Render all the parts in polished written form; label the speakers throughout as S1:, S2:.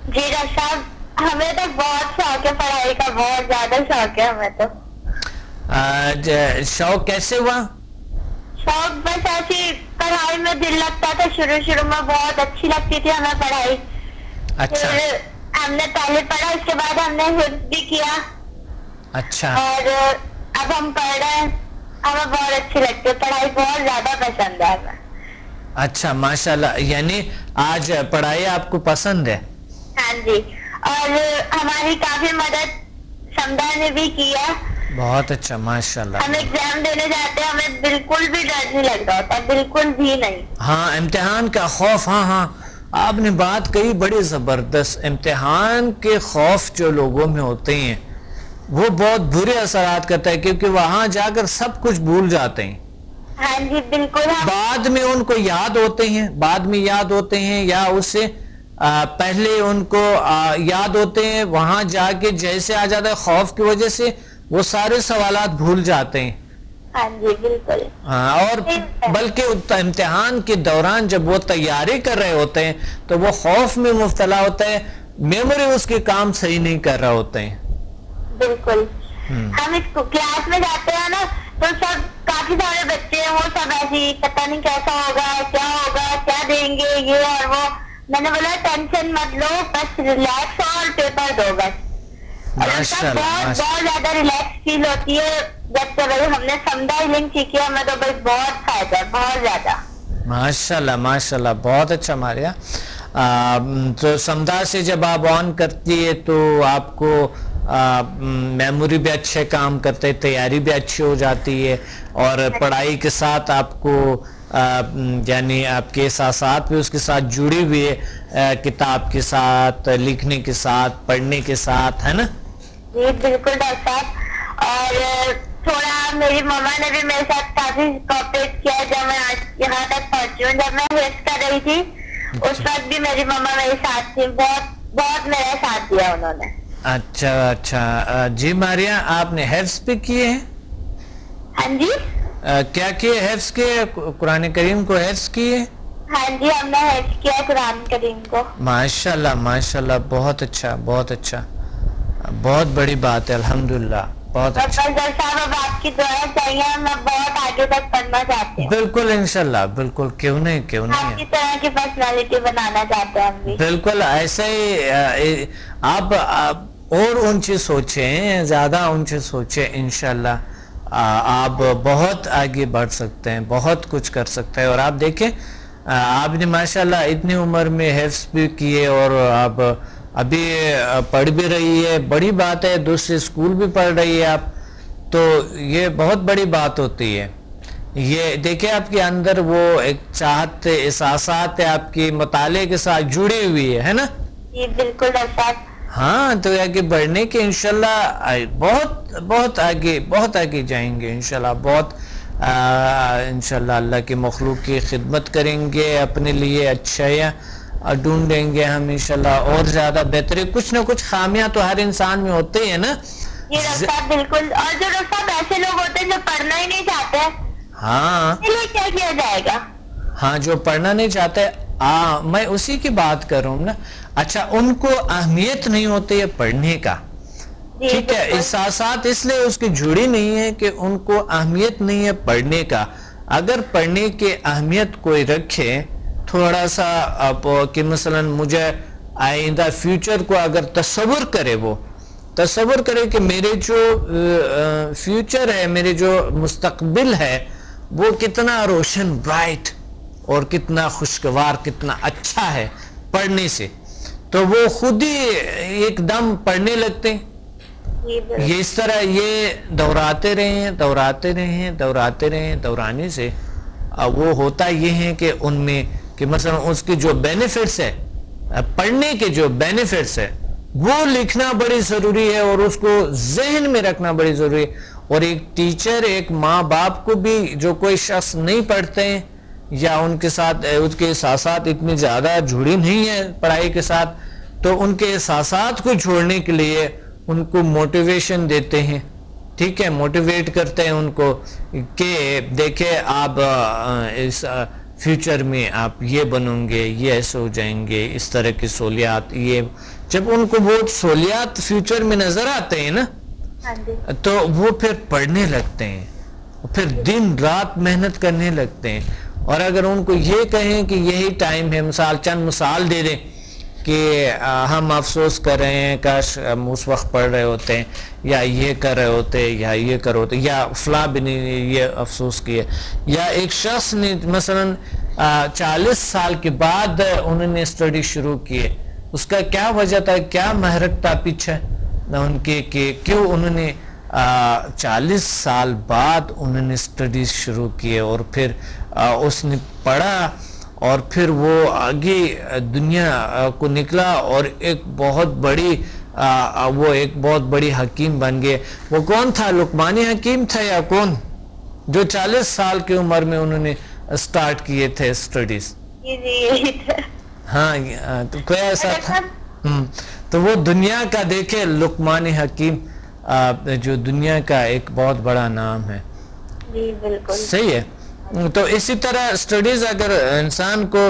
S1: جی doctor صاحب، ہمیں تو بہت شوق ہے پڑھائی کا، بہت زیادہ شوق ہے ہمیں تو۔
S2: شوق کیسے ہوا؟
S1: شوق بس ایسی پڑھائی میں دل لگتا تھا، شروع میں بہت اچھی لگتی تھی ہمیں پڑھائی۔
S2: اچھا
S1: پھر ہم نے پہلے پڑھا، اس کے بعد ہم نے حفظ بھی کیا،
S2: اچھا
S1: اور اب ہم پڑھ رہے ہیں۔ ہمیں بہت اچھی لگتی ہے پڑھائی، بہت زیادہ پسند ہے ہمیں۔
S2: اچھا ماشاءاللہ، یعنی آج پڑھائی آپ کو پسند ہے؟
S1: ہاں جی، اور ہماری کافی مدد سمدہ نے بھی کی ہے۔
S2: بہت اچھا ماشاءاللہ۔
S1: ہم ایگزام دینے جاتے ہیں، ہمیں بالکل بھی ڈر نہیں لگ رہا ہوتا، بالکل بھی نہیں۔
S2: ہاں امتحان کا خوف، ہاں آپ نے بات کہی بڑی زبردست۔ امتحان کے خوف جو لوگوں میں ہوتے ہیں وہ بہت برے اثرات کرتا ہے، کیونکہ وہاں جا کر سب کچھ بھول جاتے ہیں۔
S1: ہاں جی بالکل۔
S2: بعد میں ان کو یاد ہوتے ہیں یا اس سے پہلے ان کو یاد ہوتے ہیں، وہاں جا کے جیسے آ جاتا ہے خوف کی وجہ سے وہ سارے سوالات بھول جاتے ہیں۔
S1: ہاں جی بالکل۔
S2: اور بلکہ امتحان کے دوران جب وہ تیاری کر رہے ہوتے ہیں تو وہ خوف میں مبتلا ہوتا ہے، میموری اس کے کام صحیح نہیں کر رہے ہوتے ہیں۔
S1: بالکل، ہم اس کلاس میں جاتے ہیں نا تو سب کافی سارے بچے ہیں، وہ سب ایسی پتہ نہیں کیسا ہوگا، کیا دیں گے یہ اور وہ۔ میں نے بولا ٹینشن مت لو، بس ریلیکس ہو اور پیپر دو بس۔ بہت زیادہ ریلیکس فیل ہوتی ہے جب سے بھائی ہم نے سمدہ علم سیکھی، ہمیں تو بھائی بہت فائدہ ہے، بہت زیادہ۔
S2: ماشاءاللہ ماشاءاللہ، بہت اچھا ماریا۔ تو سمدھا سے جب آپ آن کرتی ہے تو آپ کو میموری بھی اچھے کام کرتے، تیاری بھی اچھی ہو جاتی ہے، اور پڑھائی کے ساتھ آپ کو یعنی آپ کے احساسات بھی اس کے ساتھ جڑی ہوئی ہے، کتاب کے ساتھ، لکھنے کے ساتھ، پڑھنے کے ساتھ، ہے نا؟
S1: جی بالکل ڈاکٹر صاحب، اور تھوڑا میری ماما نے بھی میرے ساتھ کافی کوآپریٹ کیا جب میں آج یہاں تک پہنچی ہوں۔ جب میں حفظ کر رہی تھی اس وقت بھی میری ماما میرے ساتھ تھی، بہت میرا ساتھ دیا انہوں نے۔
S2: اچھا جی ماریا، آپ نے حفظ بھی کیے ہیں؟
S1: ہاں جی۔
S2: کیا کیے حفظ کے؟ قرآن کریم کو حفظ کیے؟
S1: ہاں جی، ہم نے حفظ کیا قرآن کریم کو۔
S2: ماشاءاللہ ماشاءاللہ، بہت اچھا بہت اچھا، بہت بڑی بات ہے، الحمدللہ، بہت اچھا۔
S1: صاحب اب آپ کی دعائیں چاہیے، میں بہت آگے تک پڑھنا چاہتی ہوں۔
S2: بالکل انشاءاللہ، بالکل، کیوں نہیں
S1: آپ کی طرح کی پرسنالٹی بنانا چاہتے ہیں ہم بھی۔
S2: بالکل ایسے ہی آپ اور اونچی سوچیں، زیادہ اونچی سوچیں، انشاءاللہ آپ بہت آگے بڑھ سکتے ہیں، بہت کچھ کر سکتے ہیں۔ اور آپ دیکھیں آپ نے ماشاءاللہ اتنی عمر میں حفظ بھی کیے اور آپ ابھی پڑھ بھی رہی ہے، بڑی بات ہے، دوسرے اسکول بھی پڑھ رہی ہے آپ، تو یہ بہت بڑی بات ہوتی ہے۔ یہ دیکھیں آپ کے اندر وہ ایک چاہت، احساسات ہے آپ کی مطالعے کے ساتھ جڑی ہوئی ہے نا؟
S1: جی بالکل ڈاکٹر صاحب۔
S2: ہاں تو آگے بڑھنے کے انشاءاللہ بہت آگے جائیں گے انشاءاللہ، بہت انشاءاللہ اللہ کی مخلوق کی خدمت کریں گے، اپنے لیے اچھائیاں ڈھونڈیں گے ہم انشاءاللہ، اور زیادہ بہتر۔ کچھ نہ کچھ خامیاں تو ہر انسان میں ہوتے ہیں نا۔
S1: یہ ڈاکٹر صاحب بالکل، اور جو ڈاکٹر صاحب ایسے لوگ ہوتے ہیں جو پڑھنا ہی نہیں چاہتے،
S2: ہاں
S1: کیا کیا جائے گا؟
S2: ہاں جو پڑھنا نہیں چاہتے، میں اسی کی بات کر رہا ہوں نا۔ اچھا، ان کو اہمیت نہیں ہوتی ہے پڑھنے کا، ٹھیک ہے، احساسات اس لیے اس کی جڑی نہیں ہے کہ ان کو اہمیت نہیں ہے پڑھنے کا۔ اگر پڑھنے کی اہمیت کوئی رکھے تھوڑا سا کہ مثلا مجھے آئندہ فیوچر کو اگر تصور کرے کہ میرے جو فیوچر ہے، میرے جو مستقبل ہے وہ کتنا روشن، برائٹ اور کتنا خوشگوار، کتنا اچھا ہے پڑھنے سے، تو وہ خود ہی ایک دم پڑھنے لگتے ہیں۔ یہ اس طرح یہ دہراتے رہیں، دہرانے سے وہ ہوتا یہ ہے کہ ان میں کہ مثلا اس کے جو بینیفٹس ہے، پڑھنے کے جو بینیفٹس ہے وہ لکھنا بڑی ضروری ہے اور اس کو ذہن میں رکھنا بڑی ضروری ہے۔ اور ایک ٹیچر، ایک ماں باپ کو بھی، جو کوئی شخص نہیں پڑھتے ہیں یا ان کے ساتھ اس کے احساسات اتنی زیادہ جڑی نہیں ہے پڑھائی کے ساتھ، تو ان کے احساسات کو چھوڑنے کے لیے ان کو موٹیویشن دیتے ہیں، ٹھیک ہے، موٹیویٹ کرتے ہیں ان کو کہ دیکھیں آپ اس فیوچر میں آپ یہ بنوں گے, یہ ایسے ہو جائیں گے, اس طرح کی سہولیات, یہ جب ان کو وہ سہولیات فیوچر میں نظر آتے ہیں نا تو وہ پھر پڑھنے لگتے ہیں, پھر دن رات محنت کرنے لگتے ہیں. اور اگر ان کو یہ کہیں کہ یہی ٹائم ہے, چند مثال دے دیں کہ ہم افسوس کر رہے ہیں کاش ہم اس وقت پڑھ رہے ہوتے ہیں, یا یہ کر رہے ہوتے, یا یہ کر ہوتے, یا فلاں بھی نہیں یہ افسوس کیے, یا ایک شخص نے مثلا 40 سال کے بعد انہوں نے اسٹڈی شروع کیے, اس کا کیا وجہ تھا, کیا محرک تھا پیچھے ان کے کہ کیوں انہوں نے 40 سال بعد انہوں نے اسٹڈیز شروع کیے, اور پھر اس نے پڑھا, اور پھر وہ آگے دنیا کو نکلا اور ایک بہت بڑی حکیم بن گئے. وہ کون تھا, لقمان حکیم تھا یا کون, جو 40 سال کی عمر میں انہوں نے اسٹارٹ کیے تھے اسٹڈیز؟ ہاں, تو کوئی ایسا تھا. تو وہ دنیا کا دیکھے لقمان حکیم جو دنیا کا ایک بہت بڑا نام ہے.
S1: جی بالکل
S2: صحیح ہے. تو اسی طرح اسٹڈیز اگر انسان کو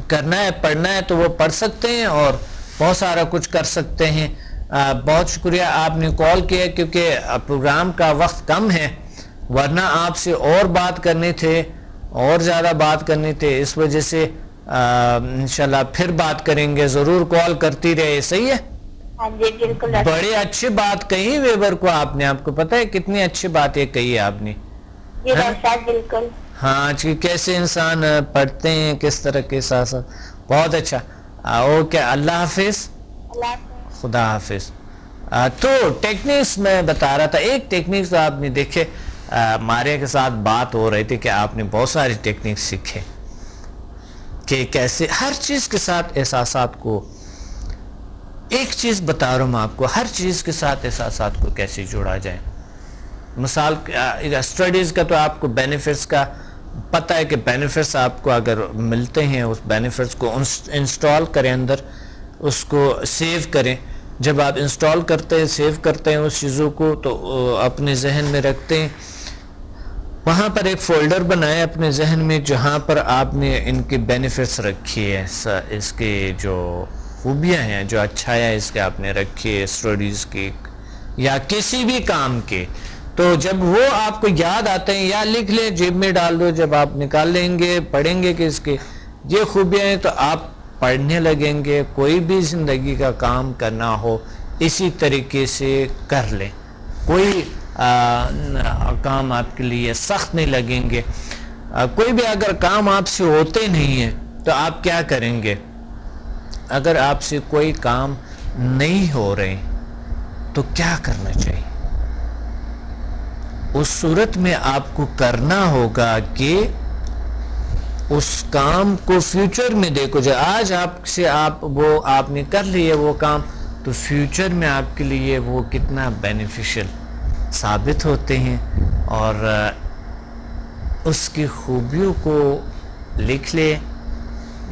S2: کرنا ہے, پڑھنا ہے, تو وہ پڑھ سکتے ہیں اور بہت سارا کچھ کر سکتے ہیں. بہت شکریہ آپ نے کال کیا, کیونکہ پروگرام کا وقت کم ہے, ورنہ آپ سے اور بات کرنے تھے, اور زیادہ بات کرنی تھے, اس وجہ سے انشاءاللہ پھر بات کریں گے. ضرور کال کرتی رہے. صحیح ہے.
S1: ہاں جی بالکل.
S2: بڑی اچھی بات کہی ویبر کو آپ نے, آپ کو پتہ ہے کتنی اچھی باتیں کہی آپ نے.
S1: جی بالکل.
S2: ہاں, کیسے انسان پڑھتے ہیں, کس طرح کے ساتھ ساتھ. بہت اچھا. اوکے, اللہ حافظ. خدا حافظ. تو ٹیکنیکس میں بتا رہا تھا, ایک ٹیکنیکس تو آپ نے دیکھے, ماریا کے ساتھ بات ہو رہی تھی کہ آپ نے بہت ساری ٹیکنیکس سیکھے کہ کیسے ہر چیز کے ساتھ احساسات کو, ایک چیز بتا رہا ہوں میں آپ کو, ہر چیز کے ساتھ احساسات کو کیسے جوڑا جائے. مثال اسٹڈیز کا تو آپ کو بینیفٹس کا پتہ ہے کہ بینیفٹس آپ کو اگر ملتے ہیں, اس بینیفٹس کو انسٹال کریں اندر, اس کو سیو کریں. جب آپ انسٹال کرتے ہیں, سیو کرتے ہیں اس چیزوں کو, تو اپنے ذہن میں رکھتے ہیں. وہاں پر ایک فولڈر بنائے اپنے ذہن میں جہاں پر آپ نے ان کے بینیفٹس رکھی ہے, اس کے جو خوبیاں ہیں, جو اچھائیاں اس کے آپ نے رکھی ہے اسٹڈیز کی یا کسی بھی کام کے. تو جب وہ آپ کو یاد آتے ہیں, یا لکھ لیں, جیب میں ڈال دو, جب آپ نکال لیں گے پڑھیں گے کہ اس کے یہ خوبیاں ہیں, تو آپ پڑھنے لگیں گے. کوئی بھی زندگی کا کام کرنا ہو اسی طریقے سے کر لیں, کوئی کام آپ کے لیے سخت نہیں لگیں گے. کوئی بھی اگر کام آپ سے ہوتے نہیں ہیں تو آپ کیا کریں گے, اگر آپ سے کوئی کام نہیں ہو رہے تو کیا کرنا چاہیے؟ اس صورت میں آپ کو کرنا ہوگا کہ اس کام کو فیوچر میں دیکھو. جو آج آپ نے کر لیا وہ کام, تو فیوچر میں آپ کے لیے وہ کتنا بینیفیشل ثابت ہوتے ہیں. اور اس کی خوبیوں کو لکھ لیں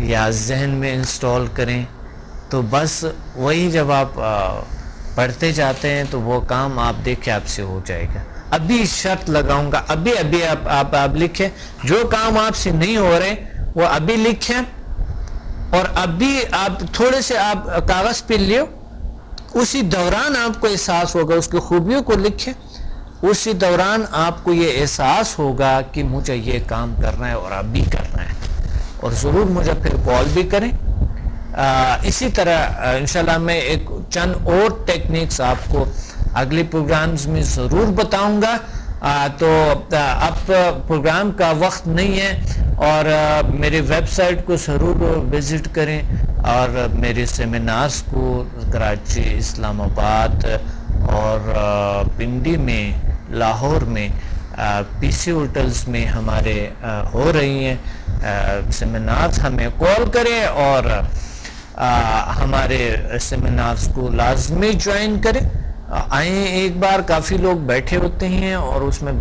S2: یا ذہن میں انسٹال کریں, تو بس وہی جب آپ پڑھتے جاتے ہیں تو وہ کام آپ دیکھیں آپ سے ہو جائے گا. ابھی شرط لگاؤں گا, ابھی آپ لکھیں, جو کام آپ سے نہیں ہو رہے وہ ابھی لکھیں, اور ابھی آپ تھوڑے سے آپ کاغذ پہ لیو, اسی دوران آپ کو احساس ہوگا, اس کی خوبیوں کو لکھیں, اسی دوران آپ کو یہ احساس ہوگا کہ مجھے یہ کام کرنا ہے اور ابھی کرنا ہے. اور ضرور مجھے پھر کال بھی کریں. اسی طرح انشاءاللہ میں ایک چند اور ٹیکنیکس آپ کو اگلے پروگرامز میں ضرور بتاؤں گا. تو اب پروگرام کا وقت نہیں ہے, اور میری ویب سائٹ کو ضرور وزٹ کریں, اور میرے سیمینارز کو کراچی, اسلام آباد اور پنڈی میں, لاہور میں, پی سی ہوٹلز میں ہمارے ہو رہی ہیں سیمینارز. ہمیں کال کریں اور ہمارے سیمینارز کو لازمی جوائن کریں. آئیں ایک بار, کافی لوگ بیٹھے ہوتے ہیں اور اس میں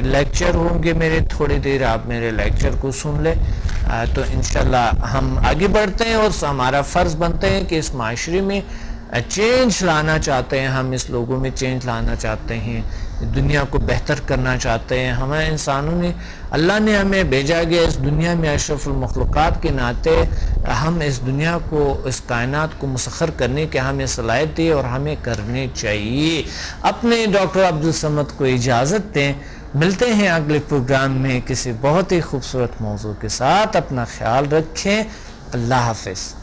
S2: لیکچر ہوں گے میرے, تھوڑی دیر آپ میرے لیکچر کو سن لیں, تو انشاءاللہ ہم آگے بڑھتے ہیں. اور ہمارا فرض بنتے ہیں کہ اس معاشرے میں چینج لانا چاہتے ہیں, ہم اس لوگوں میں چینج لانا چاہتے ہیں دنیا کو بہتر کرنا چاہتے ہیں. ہمیں انسانوں نے اللہ نے ہمیں بھیجا گیا اس دنیا میں اشرف المخلوقات کے ناطے ہم اس دنیا کو اس کائنات کو مسخر کرنے کے ہمیں صلاحیت ہے اور ہمیں کرنے چاہیے. اپنے ڈاکٹر عبدالصمد کو اجازت دیں. ملتے ہیں اگلے پروگرام میں کسی بہت ہی خوبصورت موضوع کے ساتھ. اپنا خیال رکھیں. اللہ حافظ.